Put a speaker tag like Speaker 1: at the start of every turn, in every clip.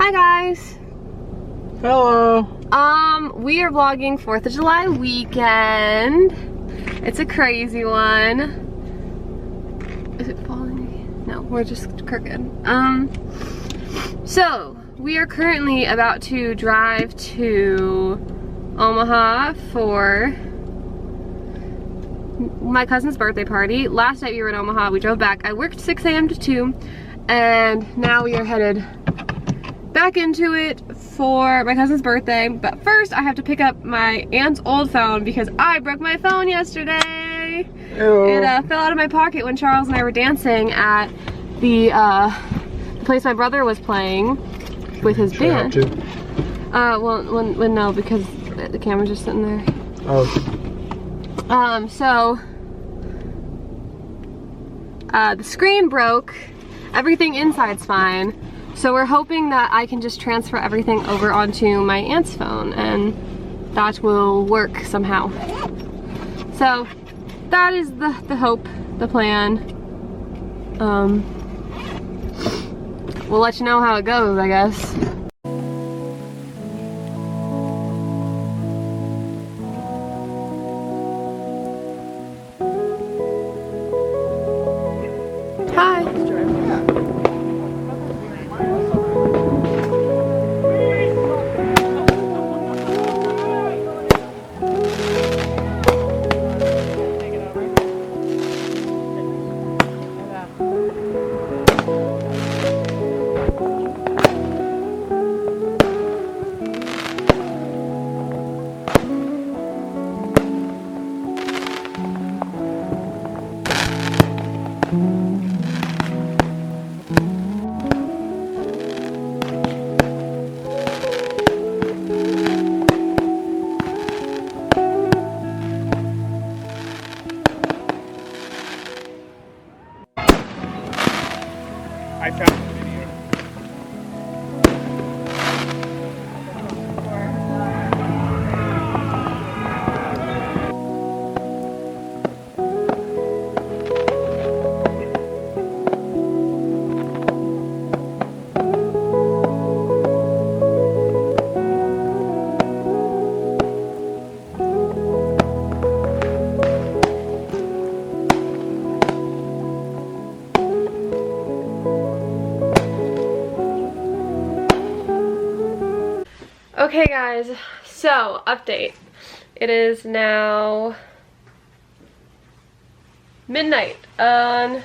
Speaker 1: Hi guys.
Speaker 2: Hello.
Speaker 1: We are vlogging 4th of July weekend. It's a crazy one. Is it falling again? No, we're just crooked. So we are currently about to drive to Omaha for my cousin's birthday party. Last night we were in Omaha, we drove back. I worked 6 a.m. to 2, and now we are headed back into it for my cousin's birthday. But first I have to pick up my aunt's old phone because I broke my phone yesterday.
Speaker 2: Ew.
Speaker 1: It fell out of my pocket when Charles and I were dancing at the place my brother was playing with his band. Well, when no, because the camera's just sitting there.
Speaker 2: Oh.
Speaker 1: So the screen broke. Everything inside's fine. So we're hoping that I can just transfer everything over onto my aunt's phone and that will work somehow. So that is the hope, the plan. We'll let you know how it goes, I guess. Hi.
Speaker 2: I found the video.
Speaker 1: Okay guys, so update. It is now midnight on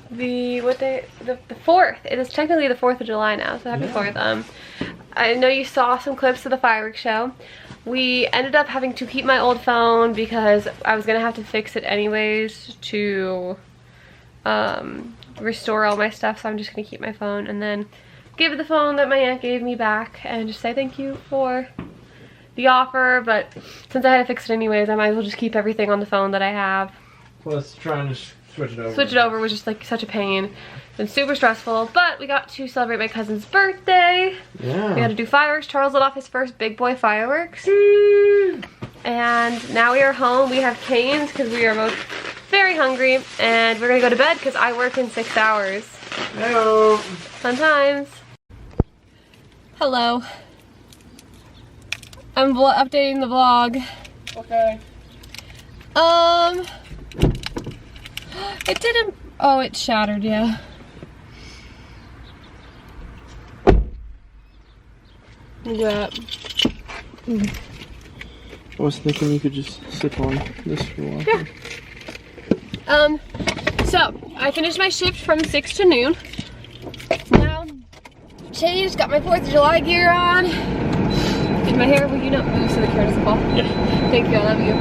Speaker 1: the, what day? The 4th. It is technically the 4th of July now, so happy 4th. I know you saw some clips of the fireworks show. We ended up having to keep my old phone because I was gonna have to fix it anyways to restore all my stuff, so I'm just gonna keep my phone and then give the phone that my aunt gave me back and just say thank you for the offer. But since I had to fix it anyways, I might as well just keep everything on the phone that I have.
Speaker 2: Plus trying to switch it over.
Speaker 1: Switch it over was just like such a pain. It's been super stressful, but we got to celebrate my cousin's birthday.
Speaker 2: Yeah.
Speaker 1: We had to do fireworks. Charles lit off his first big boy fireworks. And now we are home. We have canes because we are both very hungry, and we're gonna go to bed because I work in 6 hours.
Speaker 2: Hello.
Speaker 1: Fun times. Hello. I'm updating the vlog.
Speaker 2: Okay.
Speaker 1: It didn't, oh, it shattered, yeah. Look at that.
Speaker 2: I was thinking you could just sit on this for a while.
Speaker 1: Yeah. So, I finished my shift from 6 to noon. Now, changed, got my 4th of July gear on. Did my hair, well, you know, move so the camera doesn't fall.
Speaker 2: Yeah.
Speaker 1: Thank you, I love you.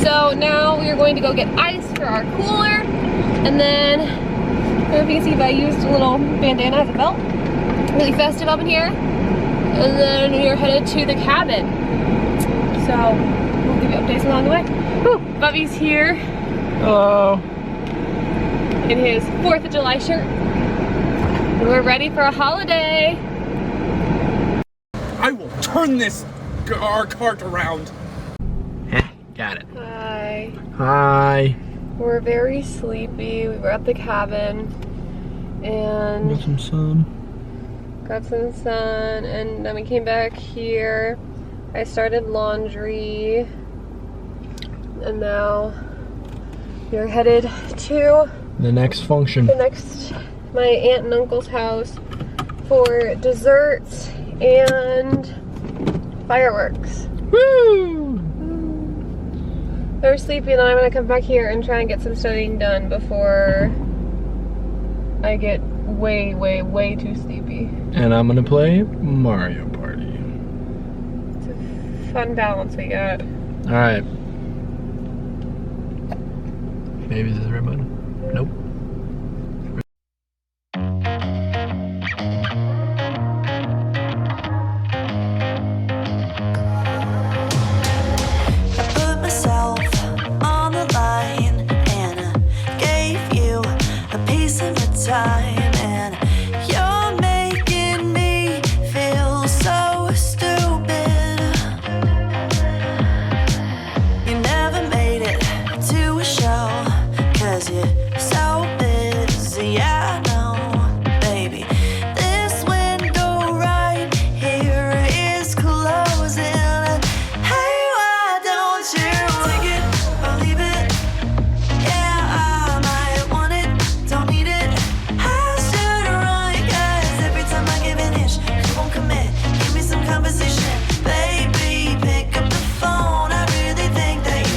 Speaker 1: So now we are going to go get ice for our cooler. And then, I don't know if you can see, but I used a little bandana as a belt. Really festive up in here. And then we are headed to the cabin. So, we'll give you updates along the way. Whew, Bubby's here.
Speaker 2: Hello.
Speaker 1: In his 4th of July shirt. And we're ready for a holiday.
Speaker 2: I will turn this cart around. Got it.
Speaker 1: Hi.
Speaker 2: Hi.
Speaker 1: We're very sleepy. We were at the cabin. and
Speaker 2: Got some sun.
Speaker 1: got some sun, and then we came back here. I started laundry, and now we're headed to
Speaker 2: The next function.
Speaker 1: my aunt and uncle's house for desserts and fireworks.
Speaker 2: Woo!
Speaker 1: They're sleepy, and then I'm gonna come back here and try and get some studying done before I get way, way, way too sleepy.
Speaker 2: And I'm gonna play Mario Party.
Speaker 1: It's a fun balance we got.
Speaker 2: Alright. Maybe this is the right button. Nope.